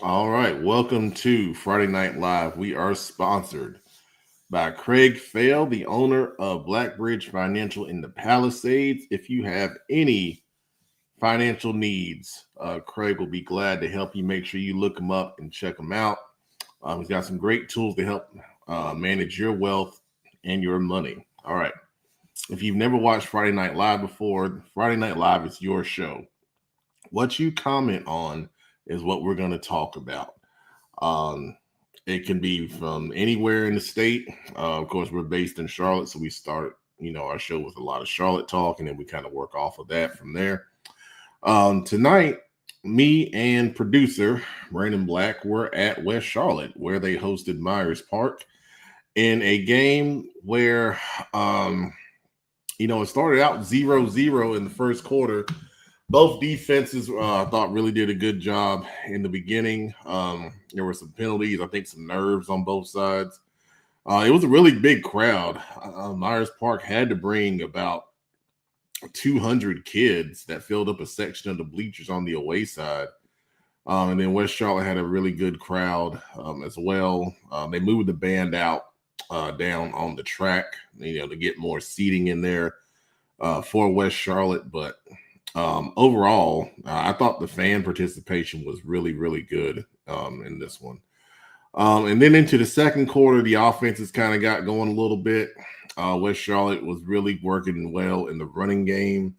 All right, welcome to Friday Night Live. We are sponsored by Craig Fail, the owner of Blackbridge Financial in the Palisades. If you have any financial needs, Craig will be glad to help you. Make sure you look him up and check him out. He's got some great tools to help manage your wealth and your money. All right. If you've never watched Friday Night Live before, Friday Night Live is your show. What you comment on is what we're going to talk about. Um, it can be from anywhere in the state. Of course, we're based in Charlotte, so we start, our show with a lot of Charlotte talk, and then we kind of work off of that from there. Tonight, me and producer Brandon Black were at West Charlotte, where they hosted Myers Park in a game where, it started out 0-0 in the first quarter. Both defenses, I thought, really did a good job in the beginning. There were some penalties, I think some nerves on both sides. It was a really big crowd. Myers Park had to bring about 200 kids that filled up a section of the bleachers on the away side. And then West Charlotte had a really good crowd as well. They moved the band out down on the track, to get more seating in there for West Charlotte. But overall, I thought the fan participation was really, really good in this one. And then into the second quarter, the offenses kind of got going a little bit. West Charlotte was really working well in the running game.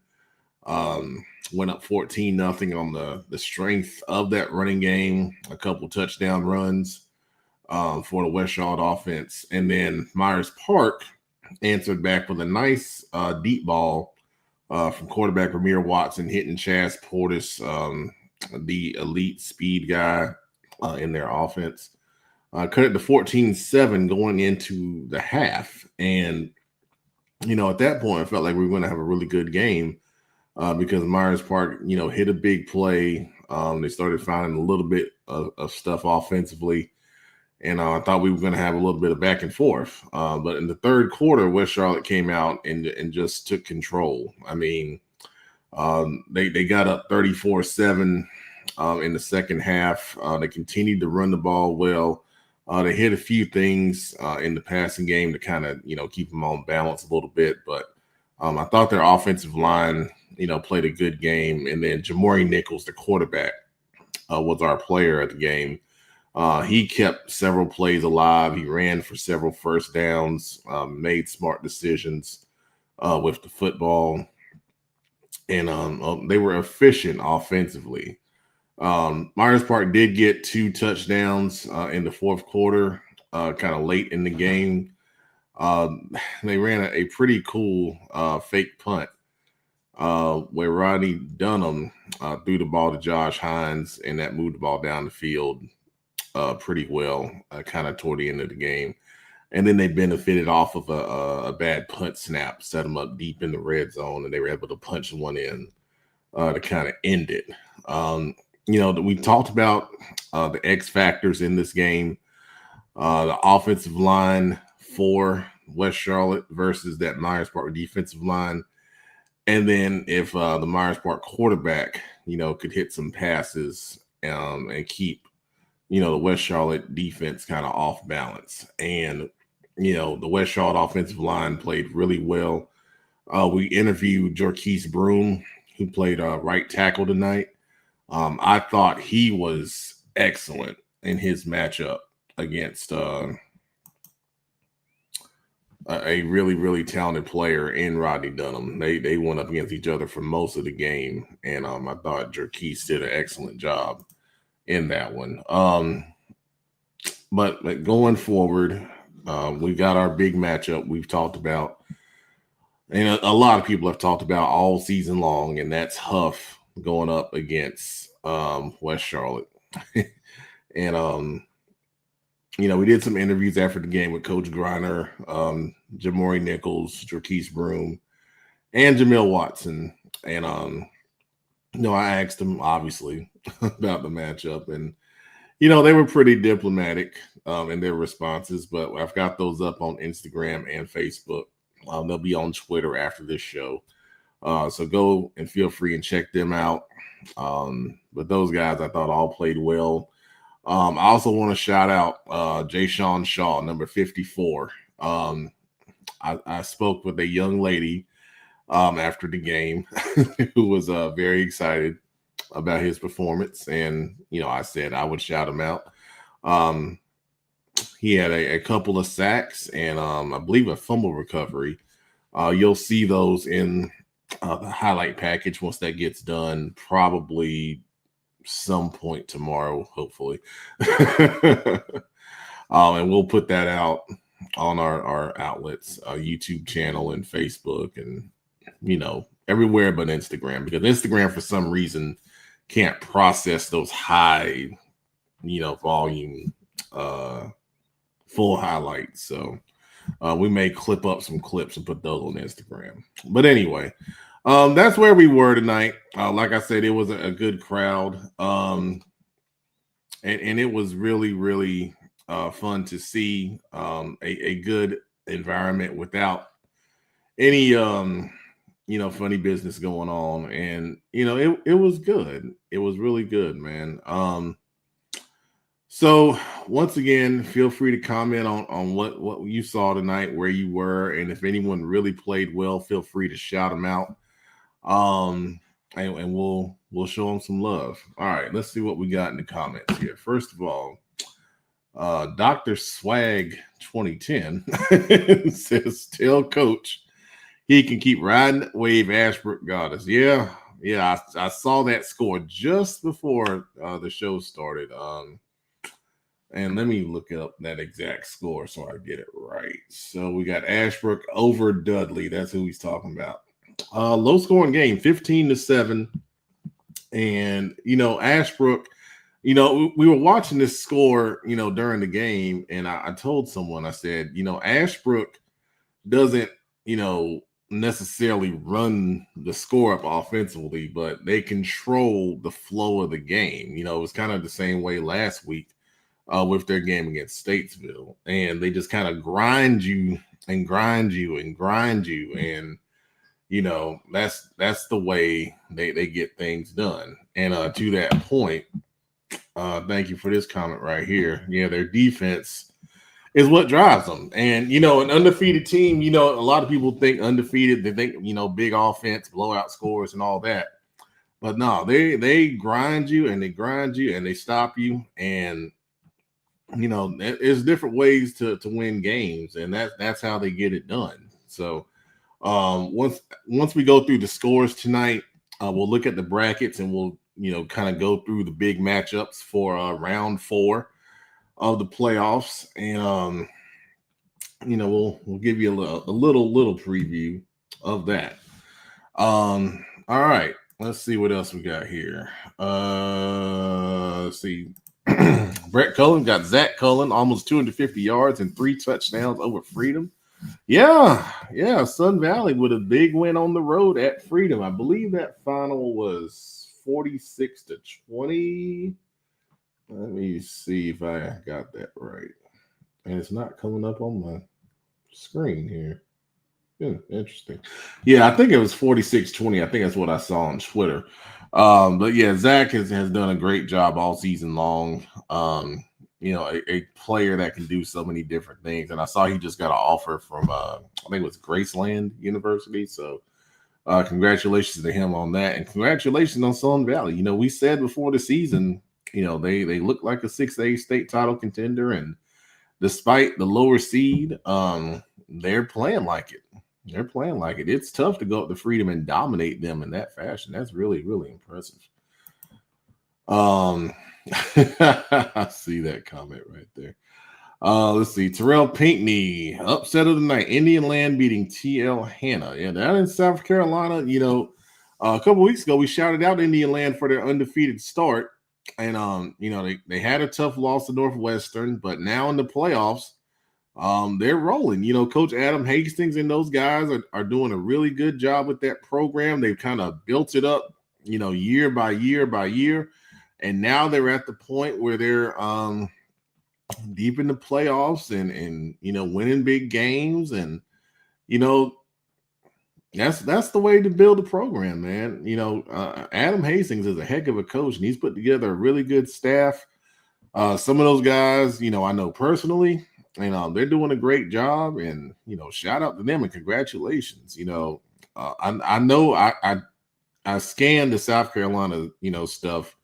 Went up 14-0 on the strength of that running game. A couple touchdown runs for the West Charlotte offense. And then Myers Park answered back with a nice deep ball from quarterback Ramir Watson, hitting Chaz Portis, the elite speed guy in their offense. Cut it to 14-7 going into the half. And, at that point, I felt like we were going to have a really good game because Myers Park, hit a big play. They started finding a little bit of stuff offensively. And I thought we were going to have a little bit of back and forth. But in the third quarter, West Charlotte came out and just took control. I mean, they got up 34-7 in the second half. They continued to run the ball well. They hit a few things in the passing game to kind of, keep them on balance a little bit. But I thought their offensive line, played a good game. And then Jamori Nichols, the quarterback, was our player at the game. He kept several plays alive. He ran for several first downs, made smart decisions with the football. And they were efficient offensively. Myers Park did get 2 touchdowns in the fourth quarter, kind of late in the game. They ran a pretty cool fake punt where Rodney Dunham threw the ball to Josh Hines, and that moved the ball down the field pretty well, kind of toward the end of the game. And then they benefited off of a bad punt snap, set them up deep in the red zone, and they were able to punch one in to kind of end it. We talked about the X factors in this game, the offensive line for West Charlotte versus that Myers Park defensive line. And then if the Myers Park quarterback, could hit some passes and keep, the West Charlotte defense kind of off balance. And, the West Charlotte offensive line played really well. We interviewed Jorquise Broome, who played right tackle tonight. I thought he was excellent in his matchup against a really, really talented player in Rodney Dunham. They went up against each other for most of the game, and I thought Jorquise did an excellent job in that one. But going forward, we got our big matchup we've talked about, and a lot of people have talked about all season long, and that's Huff going up against West Charlotte. And we did some interviews after the game with Coach Griner, Jamori Nichols, Jorquise Broome, and Jamil Watson. And I asked them obviously about the matchup, and they were pretty diplomatic in their responses, but I've got those up on Instagram and Facebook. They'll be on Twitter after this show. So go and feel free and check them out. But those guys, I thought, all played well. I also want to shout out Jay Sean Shaw, number 54. I spoke with a young lady after the game who was very excited about his performance. And, I said I would shout him out. He had a couple of sacks and I believe a fumble recovery. You'll see those in the highlight package once that gets done, probably some point tomorrow, hopefully. And we'll put that out on our outlets, YouTube channel and Facebook and, everywhere but Instagram, because Instagram for some reason can't process those high, volume, full highlights. So we may clip up some clips and put those on Instagram. But anyway, that's where we were tonight. Like I said, it was a good crowd. And it was really, really fun to see a good environment without any, funny business going on. And, it was good. It was really good, man. So once again, feel free to comment on what you saw tonight, where you were, and if anyone really played well, feel free to shout them out. And we'll show them some love. All right, let's see what we got in the comments here. First of all, Dr. Swag 2010 says, tell coach he can keep riding wave Ashbrook Goddess. Yeah, I saw that score just before the show started. And let me look up that exact score so I get it right. So we got Ashbrook over Dudley. That's who he's talking about. Low scoring game, 15-7. And, Ashbrook, we were watching this score, during the game. And I told someone, I said, Ashbrook doesn't, necessarily run the score up offensively, but they control the flow of the game. It was kind of the same way last week with their game against Statesville. And they just kind of grind you and grind you and grind you. And, that's the way they get things done. And to that point, thank you for this comment right here. Yeah, their defense is what drives them. And, an undefeated team, a lot of people think undefeated, they think, big offense, blowout scores and all that. But no, they grind you and they grind you and they stop you. And, there's different ways to win games, and that's how they get it done. So once we go through the scores tonight, we'll look at the brackets and we'll, kind of go through the big matchups for round 4 of the playoffs. And, we'll give you a little preview of that. All right, let's see what else we got here. Let's see. Brett Cullen got Zach Cullen, almost 250 yards and 3 touchdowns over Freedom. Yeah. Sun Valley with a big win on the road at Freedom. I believe that final was 46-20. Let me see if I got that right. And it's not coming up on my screen here. Interesting. Yeah, I think it was 46-20. I think that's what I saw on Twitter. But yeah, Zach has done a great job all season long. A player that can do so many different things. And I saw he just got an offer from I think it was Graceland University. So congratulations to him on that. And congratulations on Sun Valley. We said before the season, they look like a 6A state title contender. And despite the lower seed, they're playing like it. They're playing like it. It's tough to go up to Freedom and dominate them in that fashion. That's really, really impressive. I see that comment right there. Let's see. Terrell Pinckney, upset of the night. Indian Land beating TL Hanna. Yeah, down in South Carolina, a couple weeks ago, we shouted out Indian Land for their undefeated start. And, they had a tough loss to Northwestern, but now in the playoffs, they're rolling. Coach Adam Hastings and those guys are doing a really good job with that program. They've kind of built it up, year by year by year. And now they're at the point where they're deep in the playoffs and winning big games. And, that's the way to build a program, man. Adam Hastings is a heck of a coach, and he's put together a really good staff. Some of those guys, I know personally, and they're doing a great job. And shout out to them and congratulations. I know I scan the South Carolina, stuff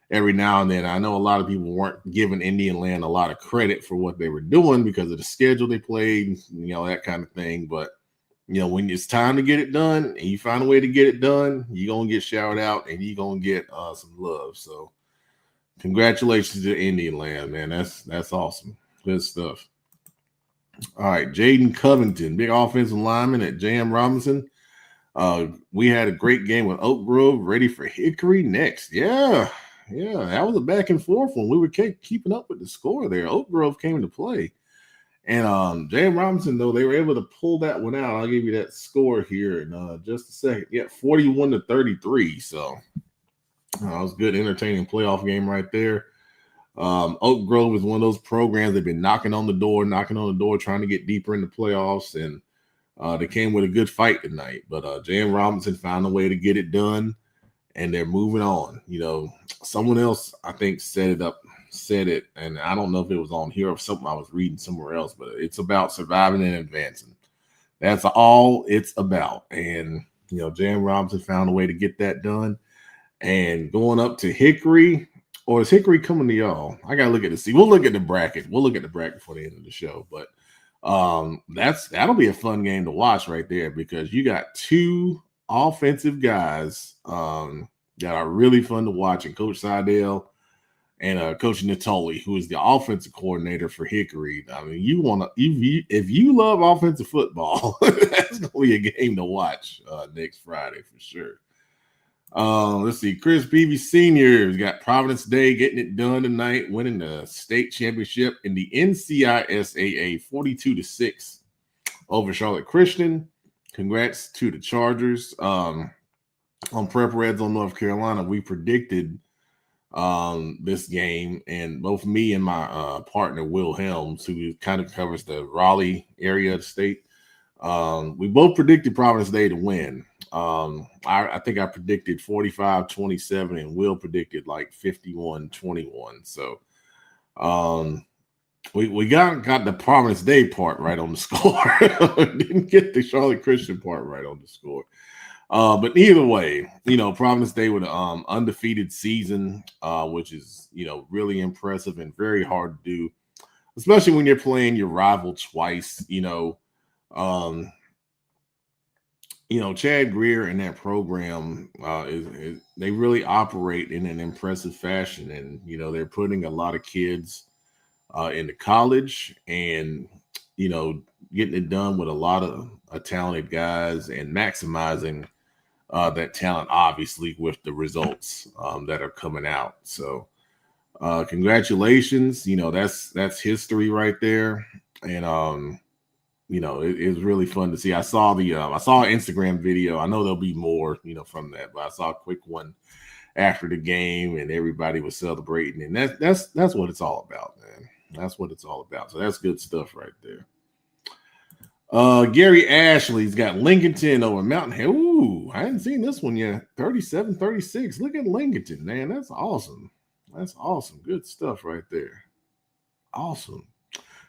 every now and then. I know a lot of people weren't giving Indian Land a lot of credit for what they were doing because of the schedule they played, that kind of thing. But when it's time to get it done and you find a way to get it done, you're gonna get shouted out and you're gonna get some love. So congratulations to Indian Land, man. That's awesome. Good stuff. All right, Jaden Covington, big offensive lineman at J.M. Robinson. We had a great game with Oak Grove, ready for Hickory next. Yeah, that was a back and forth one. We were keeping up with the score there. Oak Grove came into play. And J.M. Robinson, though, they were able to pull that one out. I'll give you that score here in just a second. Yeah, 41-33. So it was a good, entertaining playoff game right there. Oak Grove is one of those programs they've been knocking on the door, trying to get deeper in the playoffs. And they came with a good fight tonight. But J.M. Robinson found a way to get it done, and they're moving on. Someone else, I think, said it, and I don't know if it was on here or something I was reading somewhere else, but it's about surviving and advancing. That's all it's about. And, J.M. Robinson found a way to get that done. And going up to Hickory, or is Hickory coming to y'all? I got to look at the see. We'll look at the bracket. We'll look at the bracket for the end of the show. But that'll be a fun game to watch right there because you got two offensive guys that are really fun to watch, and Coach Seidel and Coach Natoli, who is the offensive coordinator for Hickory. I mean, if you love offensive football, that's gonna be a game to watch next Friday for sure. Let's see. Chris Peavy Sr. has got Providence Day getting it done tonight, winning the state championship in the NCISAA 42-6 over Charlotte Christian. Congrats to the Chargers. On Prep Reds on North Carolina, we predicted this game, and both me and my partner Will Helms, who kind of covers the Raleigh area of the state, we both predicted Providence Day to win. I think I predicted 45-27, and Will predicted like 51-21. So we got the Providence Day part right on the score. Didn't get the Charlotte Christian part right on the score. But either way, Providence Day with an undefeated season, which is, really impressive and very hard to do, especially when you're playing your rival twice. Chad Greer and that program they really operate in an impressive fashion, and they're putting a lot of kids into college, and getting it done with a lot of talented guys and maximizing that talent, obviously, with the results that are coming out. So congratulations. That's history right there. And it's really fun to see. I saw an Instagram video. I know there'll be more, from that, but I saw a quick one after the game, and everybody was celebrating, and that's what it's all about, man. That's what it's all about. So that's good stuff right there. Gary Ashley's got Lincolnton over Mountain Hill. Ooh, I hadn't seen this one yet. 37-36. Look at Lincolnton, man. That's awesome. That's awesome. Good stuff right there. Awesome.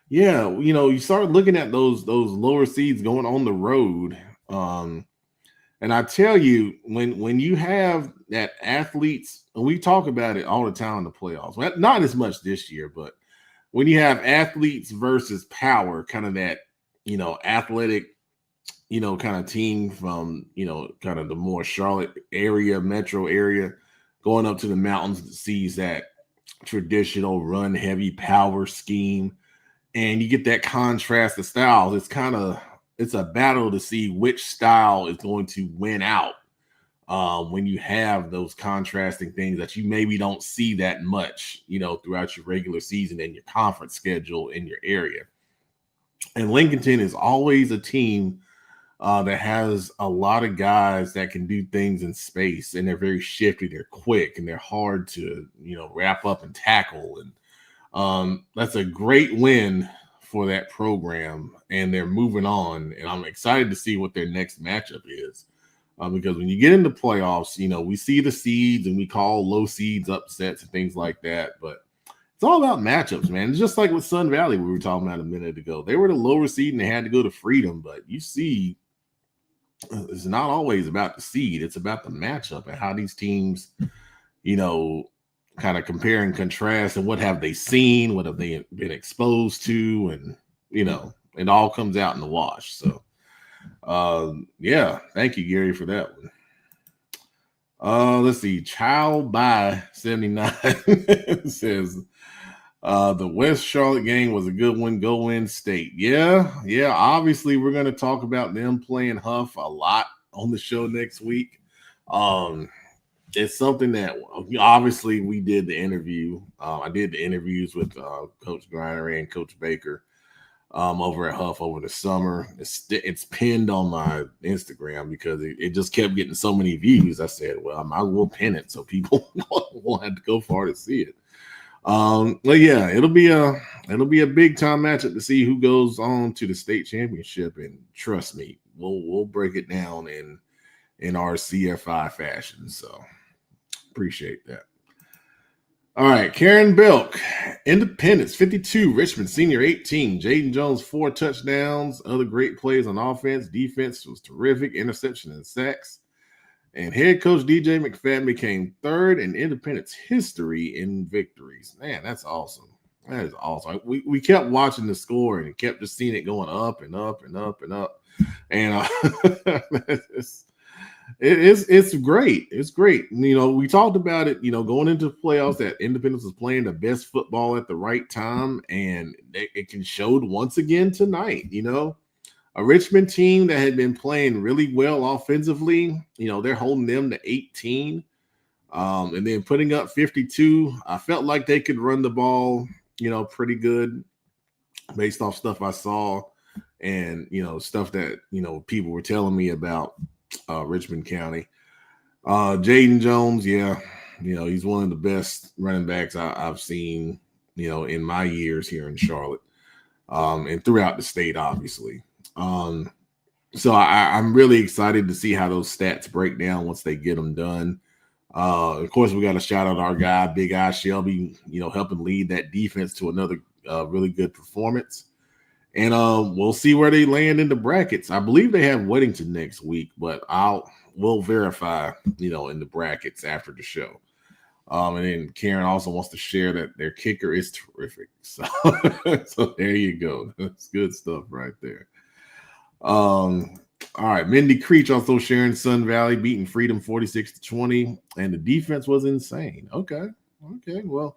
Yeah, you start looking at those lower seeds going on the road. And I tell you, when you have that athletes, and we talk about it all the time in the playoffs, well, not as much this year, but when you have athletes versus power, kind of that, athletic, kind of team from, kind of the more Charlotte area, metro area, going up to the mountains that sees that traditional run heavy power scheme. And you get that contrast of styles. It's a battle to see which style is going to win out when you have those contrasting things that you maybe don't see that much, throughout your regular season and your conference schedule in your area. And Lincolnton is always a team that has a lot of guys that can do things in space, and they're very shifty, they're quick, and they're hard to, wrap up and tackle. And that's a great win for that program, and they're moving on. And I'm excited to see what their next matchup is, because when you get into playoffs, we see the seeds and we call low seeds upsets and things like that. But It's all about matchups, man. It's just like with Sun Valley we were talking about a minute ago. They were the lower seed and they had to go to Freedom, but you see, it's not always about the seed. It's about the matchup and how these teams, kind of compare and contrast and what have they seen, what have they been exposed to, and it all comes out in the wash. So yeah, thank you, Gary, for that one. Let's see. Chow by 79 says the West Charlotte game was a good one. Go Win State. Yeah. Obviously, we're going to talk about them playing Huff a lot on the show next week. It's something that obviously we did the interview. I did the interviews with Coach Griner and Coach Baker over at Huff over the summer. It's pinned on my Instagram because it just kept getting so many views. I said, well, I might as well pin it so people won't have to go far to see it. But yeah, it'll be a big time matchup to see who goes on to the state championship. And trust me, we'll break it down in our CFI fashion. So appreciate that. All right, Karen Belk, Independence 52, Richmond Senior 18, Jaden Jones 4 touchdowns, other great plays on offense. Defense was terrific, interception and sacks. And head coach DJ McFadden became third in Independence history in victories. Man, that's awesome. That is awesome. We kept watching the score and kept just seeing it going up and up and up and up. And it's great. It's great. We talked about it, going into the playoffs that Independence was playing the best football at the right time. And it can showed once again tonight, a Richmond team that had been playing really well offensively, they're holding them to 18 and then putting up 52. I felt like they could run the ball, pretty good based off stuff I saw and, stuff that, people were telling me about Richmond County. Jaden Jones, yeah, he's one of the best running backs I've seen, in my years here in Charlotte and throughout the state, obviously. So I'm really excited to see how those stats break down once they get them done. Of course, we got to shout out our guy, Big Eye Shelby, helping lead that defense to another really good performance. And we'll see where they land in the brackets. I believe they have Weddington next week, but we'll verify, in the brackets after the show. And then Karen also wants to share that their kicker is terrific. So, so there you go. That's good stuff right there. All right, Mindy Creech also sharing Sun Valley beating Freedom 46-20, and the defense was insane. Okay, well,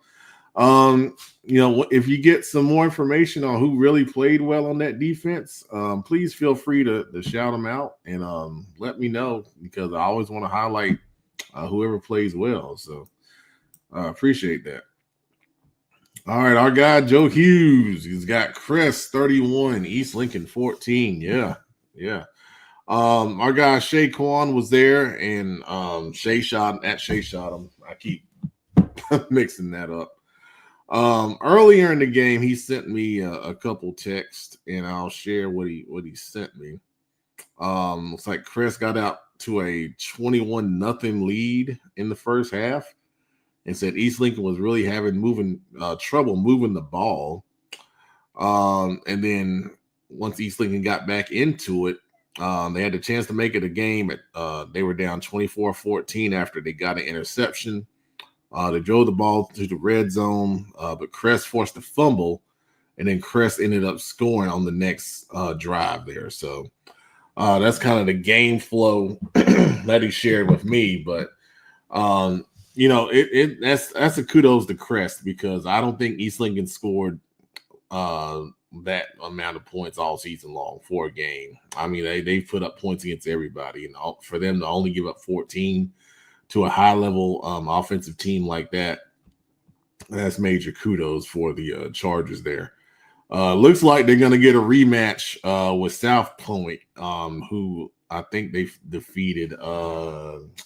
if you get some more information on who really played well on that defense, please feel free to shout them out and let me know, because I always want to highlight whoever plays well. So I appreciate that. All right, our guy Joe Hughes, he's got Crest 31, East Lincoln 14. Yeah. Our guy Shay Kwan was there, and Shay shot him. I keep mixing that up. Earlier in the game, he sent me a couple texts, and I'll share what he sent me. Looks like Crest got out to a 21-0 lead in the first half, and said East Lincoln was really having trouble moving the ball. And then once East Lincoln got back into it, they had the chance to make it a game. They were down 24-14 after they got an interception. They drove the ball to the red zone, but Crest forced a fumble, and then Crest ended up scoring on the next drive there. So that's kind of the game flow that he shared with me. But that's a kudos to Crest, because I don't think East Lincoln scored that amount of points all season long for a game. I mean, they put up points against everybody, and for them to only give up 14 to a high level offensive team like that, that's major kudos for the Chargers there. Looks like they're going to get a rematch with South Point, who I think they defeated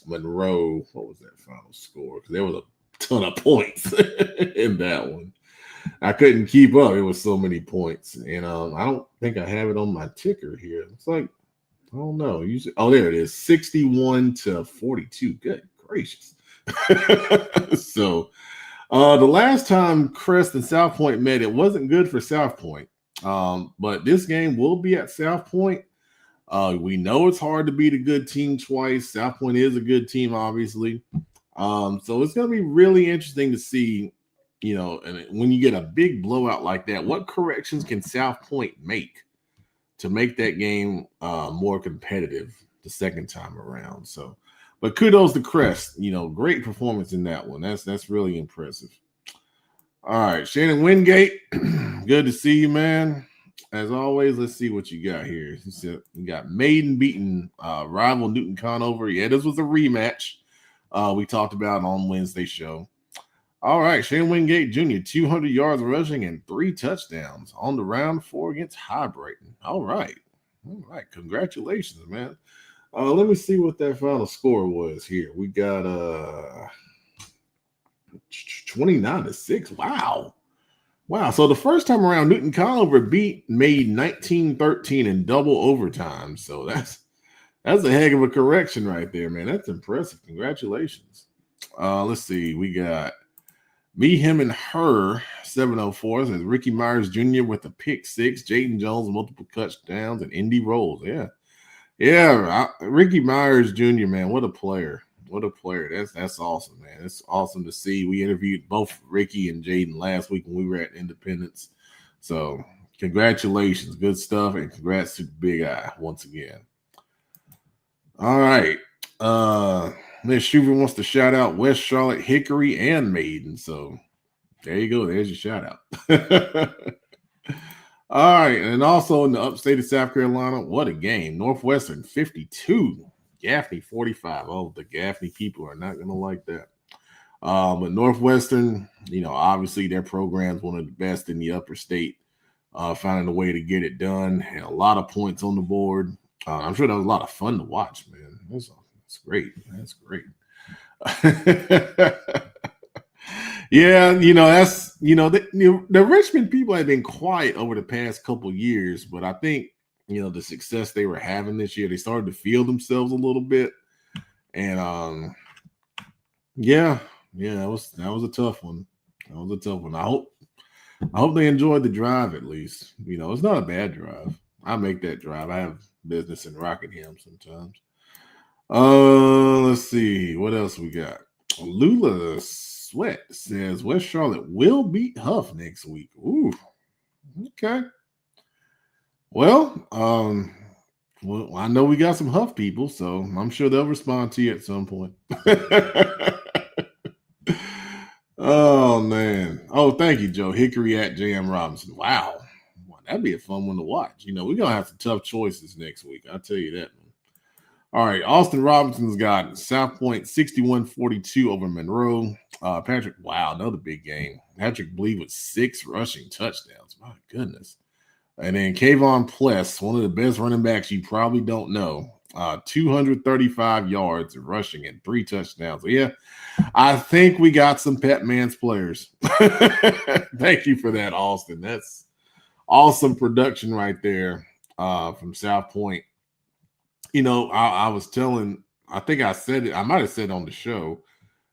Monroe. What was that final score? Because there was a ton of points in that one. I couldn't keep up. It was so many points. And I don't think I have it on my ticker here. It's like, I don't know. There it is. 61-42. Good gracious. So The last time Crest and South Point met, it wasn't good for South Point. But this game will be at South Point. We know it's hard to beat a good team twice. South Point is a good team, obviously. So it's going to be really interesting to see, and when you get a big blowout like that, what corrections can South Point make to make that game more competitive the second time around? So, but kudos to Crest. Great performance in that one. That's really impressive. All right, Shannon Wingate, good to see you, man. As always, let's see what you got here. You got Maiden beating rival Newton Conover. Yeah, this was a rematch we talked about on Wednesday's show. All right, Shane Wingate Jr., 200 yards rushing and 3 touchdowns on the round 4 against High Brighton. All right. Congratulations, man. Let me see what that final score was here. We got 29-6. Wow. So the first time around, Newton Conover made 19-13 in double overtime. So that's a heck of a correction right there, man. That's impressive. Congratulations. Let's see. We got Me, Him, and Her 704 says Ricky Myers Jr. with a pick 6, Jaden Jones multiple touchdowns, and Indy Rolls. Yeah. Ricky Myers Jr. Man, what a player. That's awesome, man. It's awesome to see. We interviewed both Ricky and Jaden last week when we were at Independence. So congratulations. Good stuff. And congrats to Big Eye once again. All right. Miss Schuver wants to shout out West Charlotte, Hickory, and Maiden. So there you go. There's your shout out. All right. And also in the upstate of South Carolina, what a game. Northwestern 52. Gaffney 45. Oh, the Gaffney people are not going to like that. But Northwestern, obviously their program's one of the best in the upper state, finding a way to get it done. And a lot of points on the board. I'm sure that was a lot of fun to watch, man. That's great. That's great. Yeah, that's the Richmond people have been quiet over the past couple years, but I think the success they were having this year, they started to feel themselves a little bit. And that was a tough one. I hope they enjoyed the drive at least. It's not a bad drive. I make that drive. I have business in Rockingham sometimes. Let's see what else we got. Lula Sweat says West Charlotte will beat Huff next week. Ooh, okay. Well, I know we got some Huff people, so I'm sure they'll respond to you at some point. Oh, man. Oh, thank you, Joe. Hickory at J.M. Robinson. Wow. That'd be a fun one to watch. We're going to have some tough choices next week. I'll tell you that. All right. Austin Robinson's got South Point 61-42 over Monroe. Patrick, another big game. Patrick Blee with 6 rushing touchdowns. My goodness. And then Kayvon Pless, one of the best running backs you probably don't know, 235 yards of rushing and 3 touchdowns. So, yeah, I think we got some Pep Mans players. Thank you for that, Austin. That's awesome production right there from South Point. I was telling, I think I said it, I might have said on the show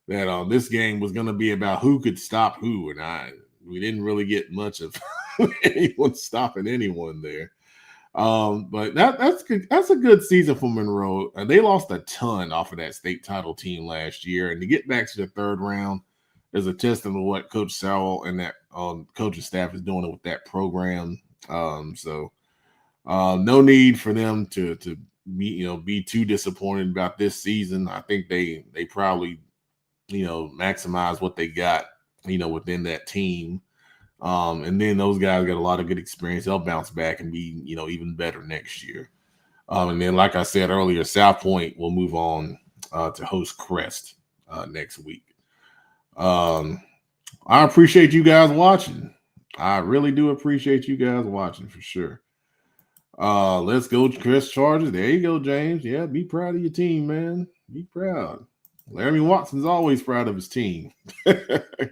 that this game was going to be about who could stop who, and we didn't really get much of anyone stopping anyone there. But that's good. That's a good season for Monroe. They lost a ton off of that state title team last year, and to get back to the third round is a testament to what Coach Sowell and that coaching staff is doing with that program. So no need for them to be too disappointed about this season. I think they probably maximize what they got within that team. And then those guys got a lot of good experience. They'll bounce back and be, even better next year. And then, like I said earlier, South Point will move on to host Crest next week. I appreciate you guys watching. I really do appreciate you guys watching for sure. Let's go, Crest Chargers. There you go, James. Yeah, be proud of your team, man. Be proud. Laramie Watson's always proud of his team.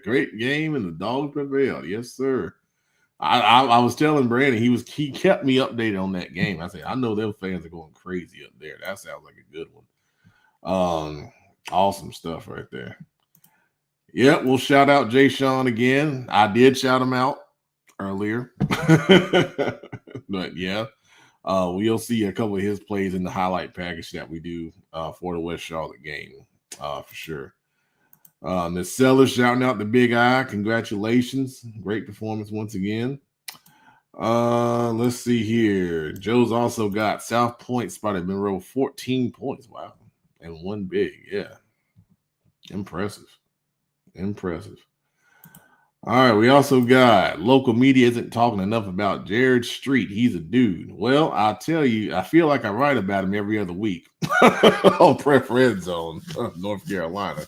Great game, and the Dogs prevailed. Yes, sir. I was telling Brandon, he kept me updated on that game. I said, I know them fans are going crazy up there. That sounds like a good one. Awesome stuff right there. Yeah, we'll shout out Jay Sean again. I did shout him out earlier. But yeah, we'll see a couple of his plays in the highlight package that we do for the West Charlotte game for sure. Miss Sellers shouting out the Big Eye. Congratulations. Great performance once again. Let's see here. Joe's also got South Point spotted Monroe 14 points. Wow. And one big. Yeah. Impressive. All right, we also got local media isn't talking enough about Jared Street. He's a dude. Well, I'll tell you, I feel like I write about him every other week on Prep Red Zone, North Carolina.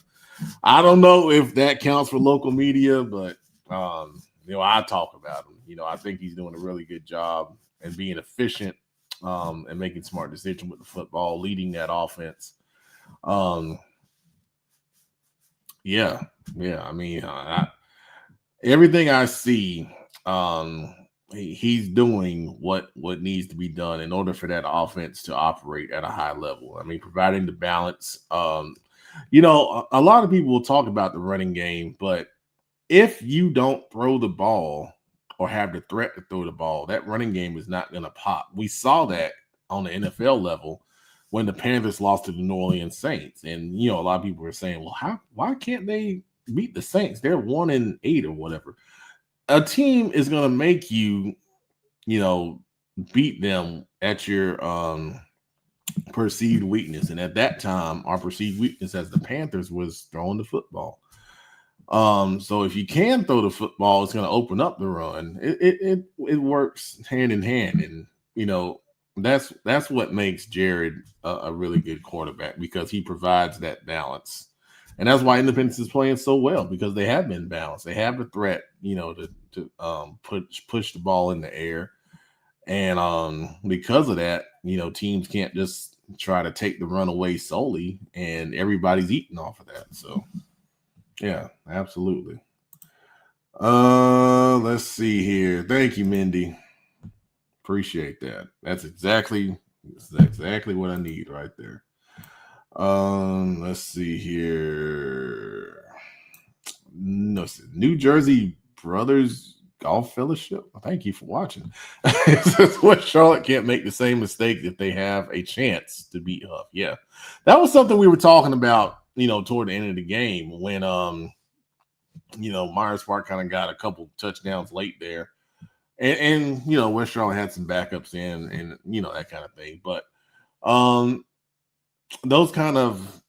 I don't know if that counts for local media, but I talk about him. I think he's doing a really good job and being efficient and making smart decisions with the football, leading that offense. Yeah. I mean, everything I see, he's doing what needs to be done in order for that offense to operate at a high level. I mean, providing the balance. A lot of people will talk about the running game, but if you don't throw the ball or have the threat to throw the ball, that running game is not going to pop. We saw that on the NFL level when the Panthers lost to the New Orleans Saints. And, a lot of people were saying, well, why can't they beat the Saints? They're 1-8 or whatever. A team is going to make you, beat them at your perceived weakness. And at that time, our perceived weakness as the Panthers was throwing the football. So if you can throw the football, it's going to open up the run. It works hand in hand. And, that's what makes Jared a really good quarterback, because he provides that balance. And that's why Independence is playing so well, because they have been balanced. They have the threat, to push the ball in the air. And because of that, teams can't just try to take the run away solely, and everybody's eating off of that. So, yeah, absolutely. Let's see here. Thank you, Mindy. Appreciate that. That's exactly what I need right there. Let's see here. No, New Jersey Brothers Golf Fellowship. Thank you for watching. What Charlotte can't make the same mistake if they have a chance to beat Huff. Yeah, that was something we were talking about. Toward the end of the game when Myers Park kind of got a couple touchdowns late there, and West Charlotte had some backups in, and that kind of thing. But those kind of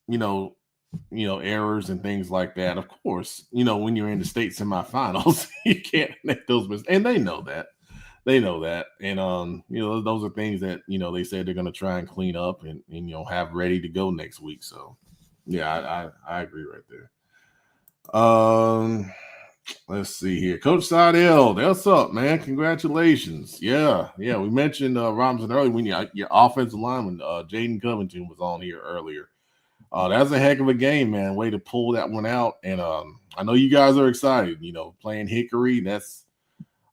errors and things like that, of course, when you're in the state semifinals, you can't make those mistakes, and they know that. And those are things that they say they're going to try and clean up and have ready to go next week. So yeah, I agree right there. Let's see here. Coach Seidel, what's up, man? Congratulations. Yeah. We mentioned Robinson earlier when your offensive lineman, Jaden Covington, was on here earlier. That's a heck of a game, man. Way to pull that one out. And I know you guys are excited, playing Hickory. That's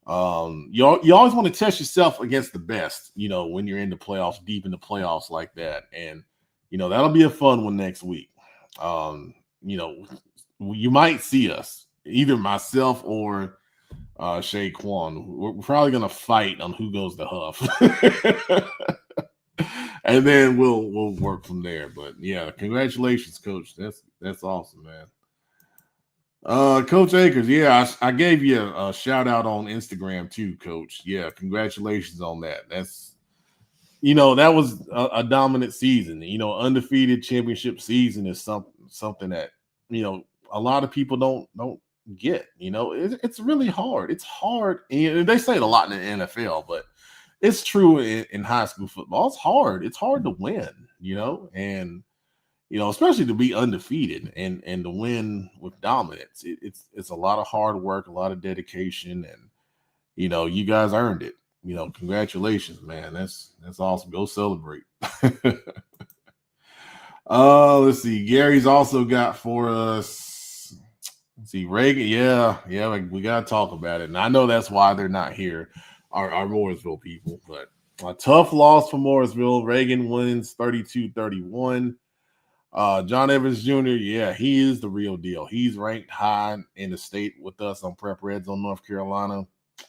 you always want to test yourself against the best, when you're in the playoffs, deep in the playoffs like that. And that'll be a fun one next week. You might see us, either myself or Shay Kwan. We're probably gonna fight on who goes to Huff. And then we'll work from there. But yeah, congratulations, Coach. That's awesome, man. Coach Akers, yeah, I gave you a shout out on Instagram too, Coach. Yeah, congratulations on that. That's that was a dominant season. Undefeated championship season is something that a lot of people don't get. It's really hard. It's hard, and they say it a lot in the NFL, but it's true in high school football. It's hard. It's hard to win, and especially to be undefeated and to win with dominance. It's a lot of hard work, a lot of dedication, and you guys earned it. Congratulations, man. That's awesome. Go celebrate. Let's see. Gary's also got for us. Let's see, Reagan. Yeah, we gotta talk about it. And I know that's why they're not here. Our Mooresville people, but a tough loss for Mooresville. Reagan wins 32-31. John Evans Jr., yeah, he is the real deal. He's ranked high in the state with us on Prep Reds on North Carolina.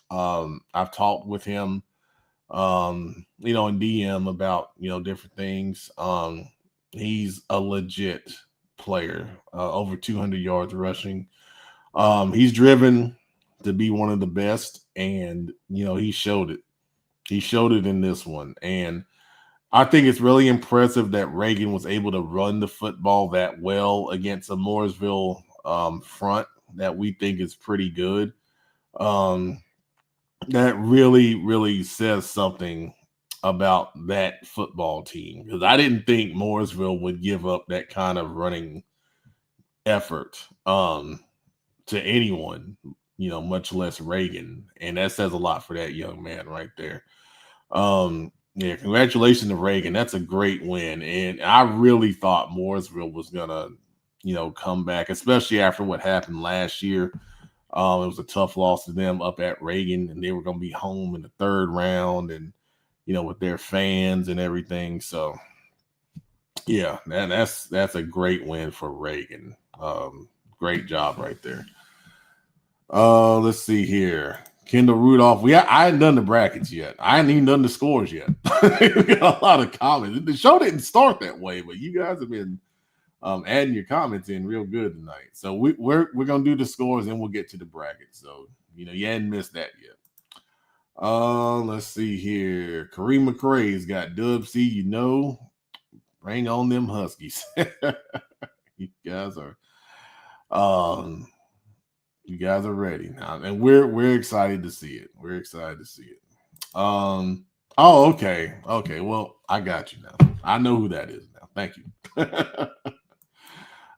I've talked with him, in DM about, different things. He's a legit player, over 200 yards rushing. He's driven to be one of the best, and, he showed it. He showed it in this one. And I think it's really impressive that Reagan was able to run the football that well against a Mooresville front that we think is pretty good. That really, really says something about that football team, because I didn't think Mooresville would give up that kind of running effort to anyone, much less Reagan. And that says a lot for that young man right there. Yeah, congratulations to Reagan. That's a great win. And I really thought Mooresville was gonna, come back, especially after what happened last year. It was a tough loss to them up at Reagan, and they were gonna be home in the third round, and with their fans and everything. So yeah, that's a great win for Reagan. Great job right there. Let's see here. Kendall Rudolph. I hadn't done the brackets yet. I hadn't even done the scores yet. We got a lot of comments. The show didn't start that way, but you guys have been adding your comments in real good tonight. So we're gonna do the scores and we'll get to the brackets. So you hadn't missed that yet. Let's see here. Kareem McCray's got Dub C. Bring on them Huskies. You guys are. You guys are ready now, and we're excited to see it. We're excited to see it. Oh, okay. Well, I got you now. I know who that is now. Thank you.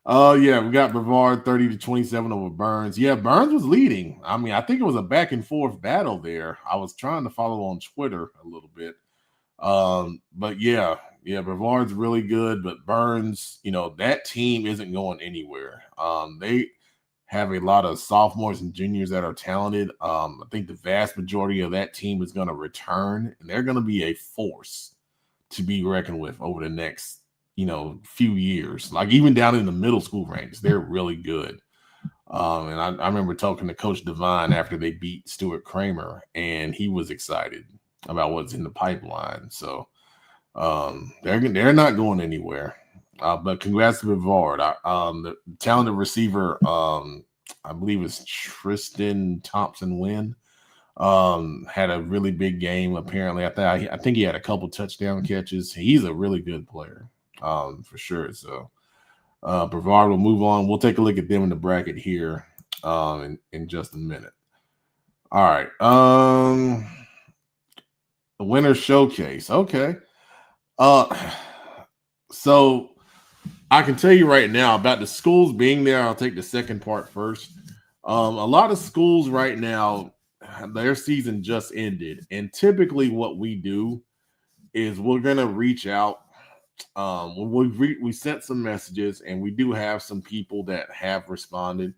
Yeah, we got Brevard 30-27 over Burns. Yeah, Burns was leading. I mean, I think it was a back and forth battle there. I was trying to follow on Twitter a little bit. But yeah, Brevard's really good, but Burns, that team isn't going anywhere. They have a lot of sophomores and juniors that are talented. I think the vast majority of that team is going to return, and they're going to be a force to be reckoned with over the next, few years. Like even down in the middle school ranks, they're really good. And I remember talking to Coach Devine after they beat Stuart Kramer, and he was excited about what's in the pipeline. So they're not going anywhere. But congrats to Brevard. The talented receiver, I believe it's Tristan Thompson-Wynn, had a really big game. Apparently, I think he had a couple touchdown catches. He's a really good player, for sure. So Brevard will move on. We'll take a look at them in the bracket here in just a minute. All right. The winner showcase. Okay. So I can tell you right now about the schools being there. I'll take the second part first. A lot of schools right now, their season just ended. And typically what we do is we're going to reach out. We sent some messages, and we do have some people that have responded.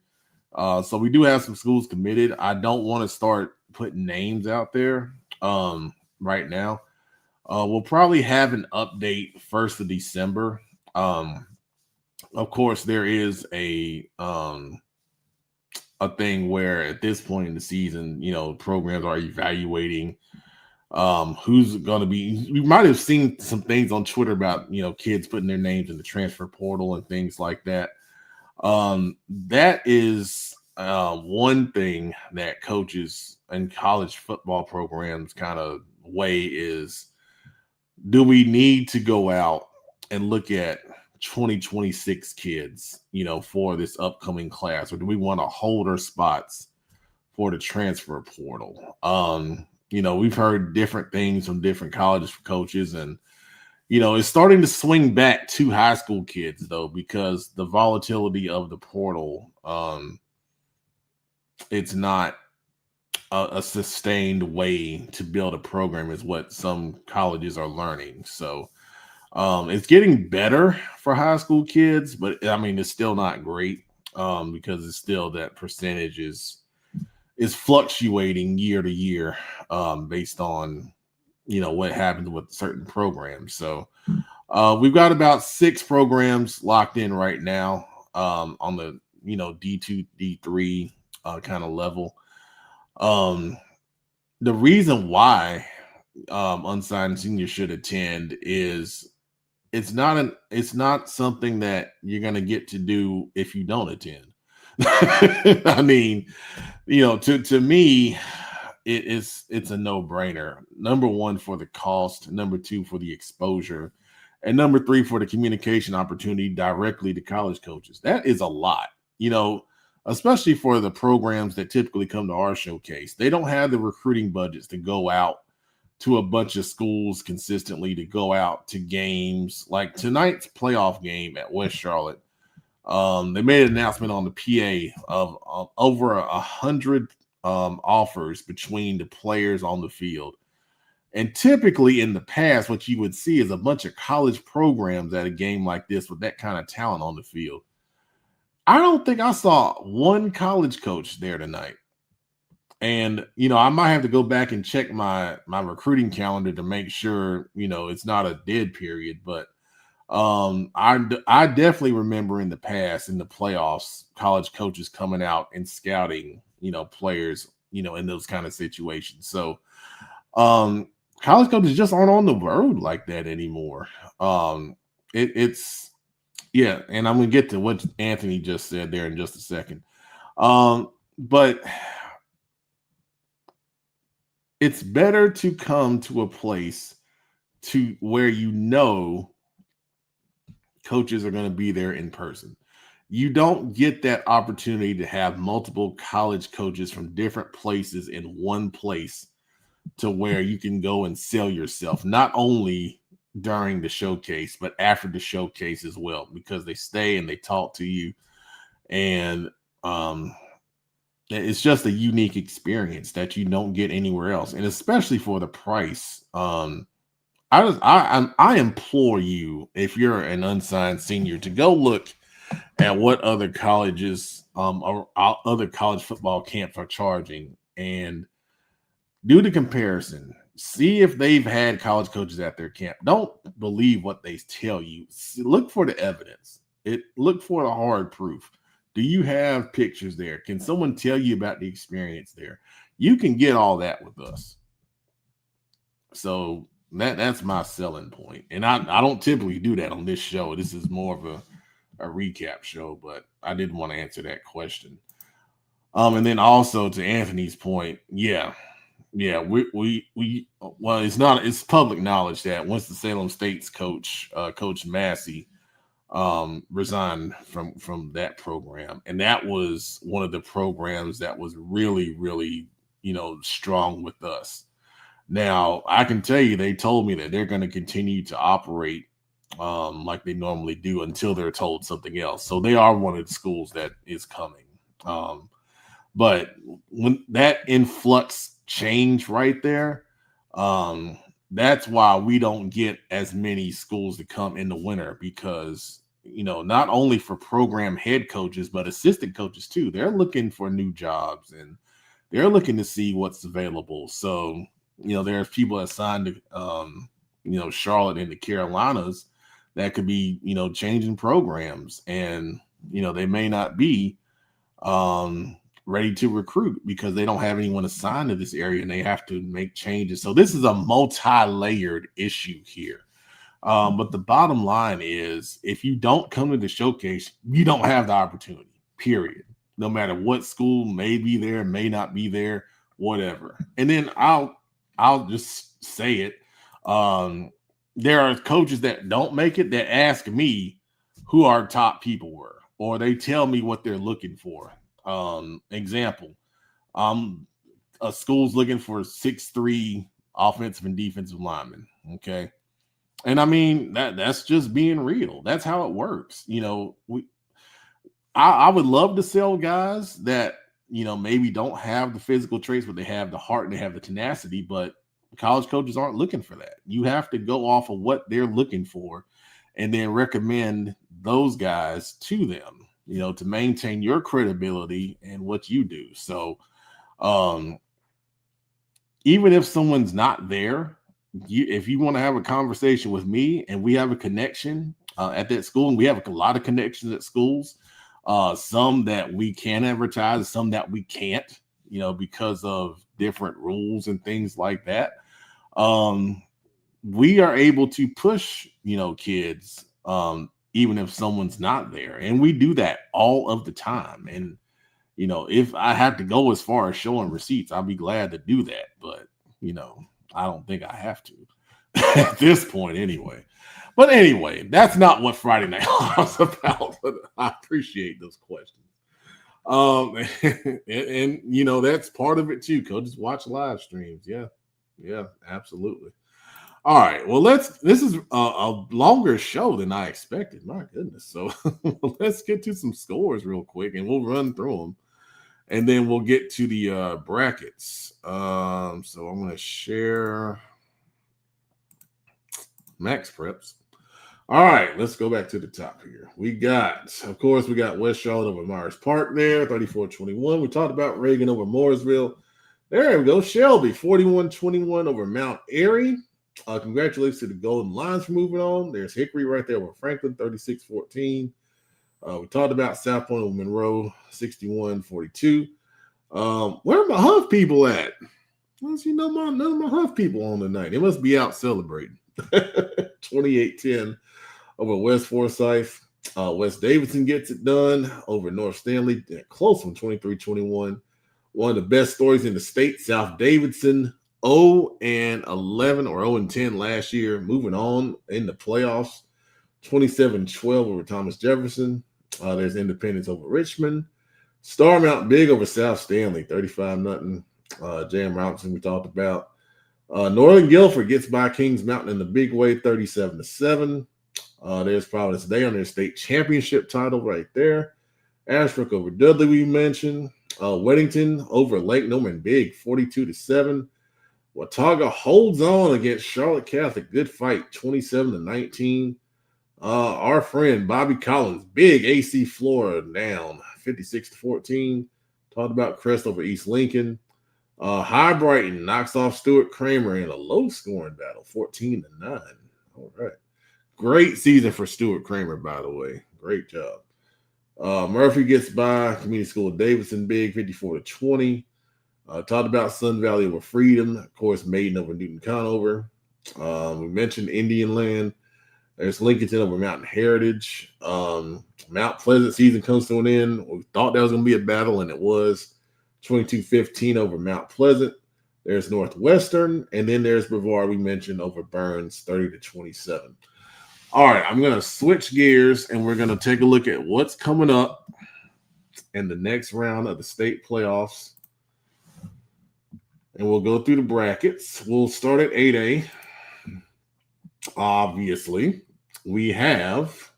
So we do have some schools committed. I don't want to start putting names out there right now. We'll probably have an update 1st of December. Of course, there is a thing where at this point in the season, programs are evaluating who's going to be. You might have seen some things on Twitter about, kids putting their names in the transfer portal and things like that. That is one thing that coaches and college football programs kind of weigh is, do we need to go out and look at 2026 kids, for this upcoming class, or do we want to hold our spots for the transfer portal? We've heard different things from different college coaches, and it's starting to swing back to high school kids though, because the volatility of the portal, it's not a sustained way to build a program is what some colleges are learning. So it's getting better for high school kids, but I mean, it's still not great because it's still that percentage is fluctuating year to year based on, what happens with certain programs. So We've got about 6 programs locked in right now, on the D2, D3 kind of level. Um, the reason why unsigned seniors should attend is it's not something that you're gonna get to do if you don't attend. I mean, to me, it's a no-brainer. Number one, for the cost, number two, for the exposure, and number three, for the communication opportunity directly to college coaches. That is a lot, you know, especially for the programs that typically come to our showcase. They don't have the recruiting budgets to go out to a bunch of schools consistently, to go out to games like tonight's playoff game at West Charlotte. They made an announcement on the PA of over 100 offers between the players on the field. And typically in the past, what you would see is a bunch of college programs at a game like this with that kind of talent on the field. I don't think I saw one college coach there tonight. And I might have to go back and check my recruiting calendar to make sure it's not a dead period. But I definitely remember in the past, in the playoffs, college coaches coming out and scouting players in those kind of situations. So college coaches just aren't on the road like that anymore. It's yeah, and I'm gonna get to what Anthony just said there in just a second. But it's better to come to a place to where coaches are going to be there in person. You don't get that opportunity to have multiple college coaches from different places in one place, to where you can go and sell yourself, not only during the showcase, but after the showcase as well, because they stay and they talk to you. And it's just a unique experience that you don't get anywhere else, and especially for the price. I implore you, if you're an unsigned senior, to go look at what other colleges, or other college football camps are charging, and do the comparison. See if they've had college coaches at their camp. Don't believe what they tell you. Look for the evidence. Look for the hard proof. Do you have pictures there? Can someone tell you about the experience there? You can get all that with us. So that's my selling point. And I don't typically do that on this show. This is more of a recap show, but I did want to answer that question. And then also to Anthony's point, yeah, well, it's public knowledge that Winston-Salem State's coach, Coach Massey, resigned from that program, and that was one of the programs that was really, really strong with us. Now I can tell you, they told me that they're going to continue to operate like they normally do until they're told something else. So they are one of the schools that is coming. But when that influx change right there, that's why we don't get as many schools to come in the winter, because not only for program head coaches but assistant coaches too, they're looking for new jobs and they're looking to see what's available. So there's people that signed to Charlotte and the Carolinas that could be changing programs, and they may not be ready to recruit because they don't have anyone assigned to this area and they have to make changes. So this is a multi-layered issue here. But the bottom line is, if you don't come to the showcase, you don't have the opportunity, period. No matter what school may be there, may not be there, whatever. And then I'll just say it. There are coaches that don't make it that ask me who our top people were, or they tell me what they're looking for. Example, a school's looking for 6'3" offensive and defensive linemen. Okay. And I mean, that's just being real. That's how it works. I would love to sell guys that, maybe don't have the physical traits, but they have the heart and they have the tenacity, but college coaches aren't looking for that. You have to go off of what they're looking for and then recommend those guys to them, to maintain your credibility and what you do. So even if someone's not there, if you want to have a conversation with me and we have a connection at that school, and we have a lot of connections at schools, some that we can advertise, some that we can't, because of different rules and things like that. Um, we are able to push, kids, even if someone's not there. And we do that all of the time. And, if I have to go as far as showing receipts, I'll be glad to do that. But, I don't think I have to at this point anyway. But anyway, that's not what Friday Night was about. But I appreciate those questions. And that's part of it too. Coaches watch live streams. Yeah, absolutely. All right. Well, this is a longer show than I expected. My goodness. So let's get to some scores real quick and we'll run through them. And then we'll get to the brackets. So I'm going to share Max Preps. All right, let's go back to the top here. We got West Charlotte over Myers Park there, 34-21. We talked about Reagan over Mooresville. There we go. Shelby, 41-21 over Mount Airy. Congratulations to the Golden Lions for moving on. There's Hickory right there over Franklin, 36-14. We talked about South Point over Monroe, 61-42. Where are my Huff people at? Well, none of my Huff people on tonight. They must be out celebrating. 28-10 over West Forsyth. West Davidson gets it done over North Stanley. Close one, 23-21. One of the best stories in the state, South Davidson, 0-11 or 0-10 last year. Moving on in the playoffs, 27-12 over Thomas Jefferson. There's Independence over Richmond. Star Mount Big over South Stanley, 35-0. J.M. Robinson we talked about. Northern Guilford gets by Kings Mountain in the big way, 37-7. There's Providence Day on their state championship title right there. Ashbrook over Dudley we mentioned. Weddington over Lake Norman big, 42-7. Watauga holds on against Charlotte Catholic. Good fight, 27-19. Our friend Bobby Collins, big AC Florida down, 56-14. Talked about Crest over East Lincoln. High Brighton knocks off Stuart Kramer in a low-scoring battle, 14-9. All right. Great season for Stuart Kramer, by the way. Great job. Murphy gets by Community School of Davidson big, 54-20. Talked about Sun Valley over Freedom. Of course, Maiden over Newton Conover. We mentioned Indian Land. There's Lincolnton over Mountain Heritage. Mount Pleasant season comes to an end. We thought that was going to be a battle, and it was. 22-15 over Mount Pleasant. There's Northwestern, and then there's Brevard we mentioned over Burns, 30-27. All right, I'm going to switch gears, and we're going to take a look at what's coming up in the next round of the state playoffs. And we'll go through the brackets. We'll start at 8A. Obviously, we have,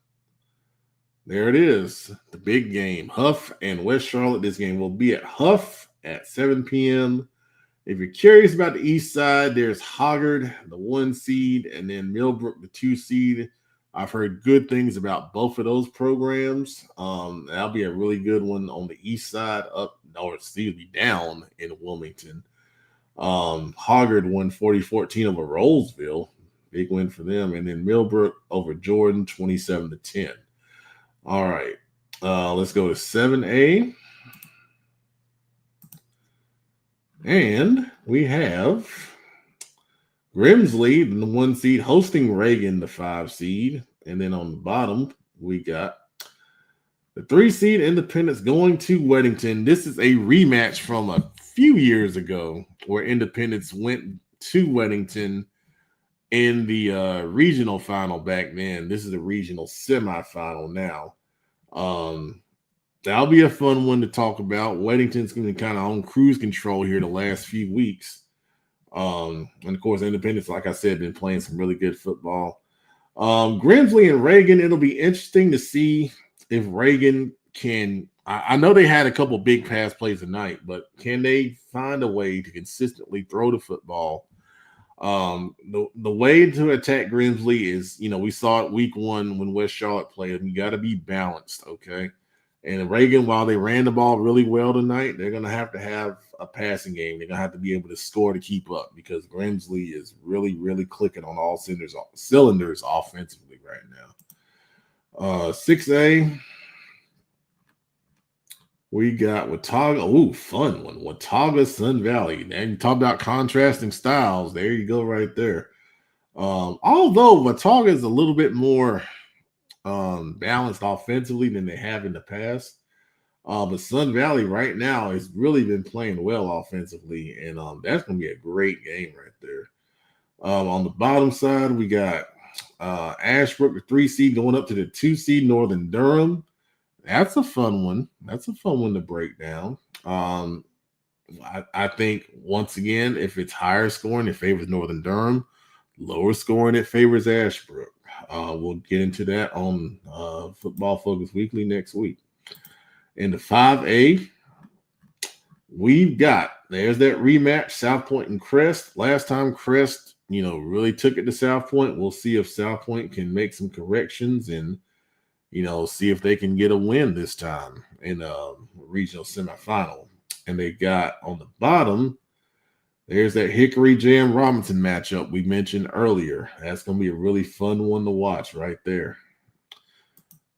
there it is, the big game, Huff and West Charlotte. This game will be at Huff at 7 p.m. If you're curious about the east side, there's Hoggard, the 1 seed, and then Millbrook, the 2 seed. I've heard good things about both of those programs. That'll be a really good one on the east side, down in Wilmington. Hoggard won 40-14 over Rolesville. Big win for them. And then Millbrook over Jordan, 27-10. All right. Let's go to 7A. And we have Grimsley, the 1 seed, hosting Reagan, the 5 seed. And then on the bottom, we got the 3 seed Independence going to Weddington. This is a rematch from a few years ago where Independence went to Weddington in the regional final back then. This is a regional semifinal now. That'll be a fun one to talk about. Weddington's going to be kind of on cruise control here the last few weeks. And of course, Independence, like I said, been playing some really good football. Grimsley and Reagan, it'll be interesting to see if Reagan can. I know they had a couple big pass plays tonight, but can they find a way to consistently throw the football? The way to attack Grimsley is, we saw it week 1 when West Charlotte played. You got to be balanced, okay? And Reagan, while they ran the ball really well tonight, they're going to have a passing game. They're going to have to be able to score to keep up because Grimsley is really, really clicking on all cylinders offensively right now. 6A, we got Watauga. Ooh, fun one. Watauga Sun Valley. Now you talk about contrasting styles. There you go right there. Although Watauga is a little bit more balanced offensively than they have in the past. But Sun Valley right now has really been playing well offensively, and that's going to be a great game right there. On the bottom side, we got Ashbrook, the 3 seed, going up to the 2 seed, Northern Durham. That's a fun one. That's a fun one to break down. I think, once again, if it's higher scoring, it favors Northern Durham. Lower scoring, it favors Ashbrook. We'll get into that on Football Focus Weekly next week. In the 5A, there's that rematch, South Point and Crest. Last time Crest, really took it to South Point. We'll see if South Point can make some corrections and, see if they can get a win this time in a regional semifinal. And they got on the bottom, there's that Hickory Jam Robinson matchup we mentioned earlier. That's going to be a really fun one to watch right there.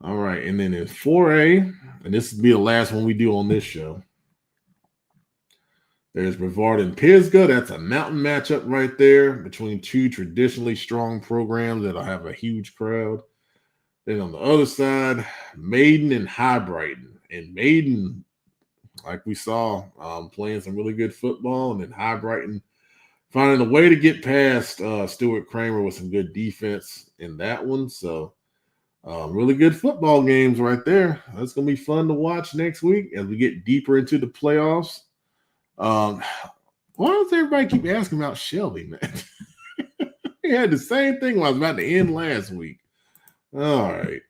All right, and then in 4A, and this will be the last one we do on this show, there's Brevard and Pisgah. That's a mountain matchup right there between two traditionally strong programs that'll have a huge crowd. Then on the other side, Maiden and High Brighton. And Maiden, like we saw, playing some really good football, and then High Brighton finding a way to get past Stuart Kramer with some good defense in that one. So really good football games right there. That's going to be fun to watch next week as we get deeper into the playoffs. Why does everybody keep asking about Shelby, man? He had the same thing when I was about to end last week. All right.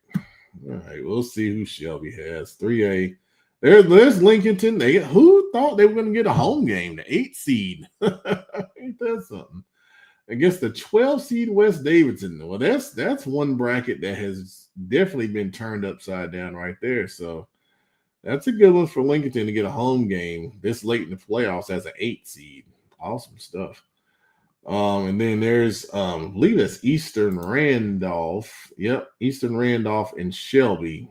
We'll see who Shelby has. 3A. There's Lincolnton. Who thought they were going to get a home game? The 8 seed. Ain't that something? Against the 12 seed West Davidson. Well, that's one bracket that has definitely been turned upside down right there. So that's a good one for Lincolnton to get a home game this late in the playoffs as an 8 seed. Awesome stuff. And then there's I believe that's Eastern Randolph. Yep, Eastern Randolph and Shelby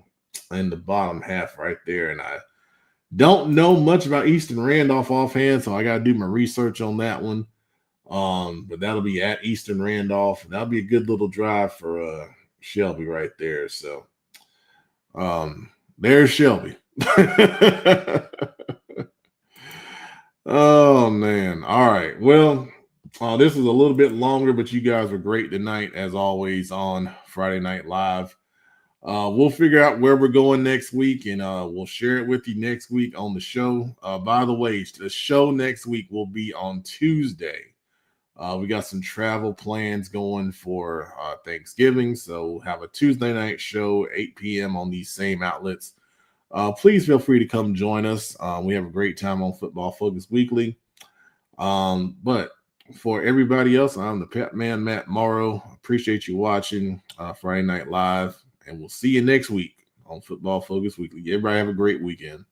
in the bottom half right there. And I don't know much about Eastern Randolph offhand, so I got to do my research on that one. But that'll be at Eastern Randolph. That'll be a good little drive for Shelby right there. So there's Shelby. Oh man. All right. Well, this is a little bit longer, but you guys were great tonight, as always, on Friday Night Live. We'll figure out where we're going next week, and we'll share it with you next week on the show. By the way, the show next week will be on Tuesday. We got some travel plans going for Thanksgiving, so we'll have a Tuesday night show, 8 p.m. on these same outlets. Please feel free to come join us. We have a great time on Football Focus Weekly. But for everybody else, I'm the Pet Man, Matt Morrow. Appreciate you watching Friday Night Live, and we'll see you next week on Football Focus Weekly. Everybody have a great weekend.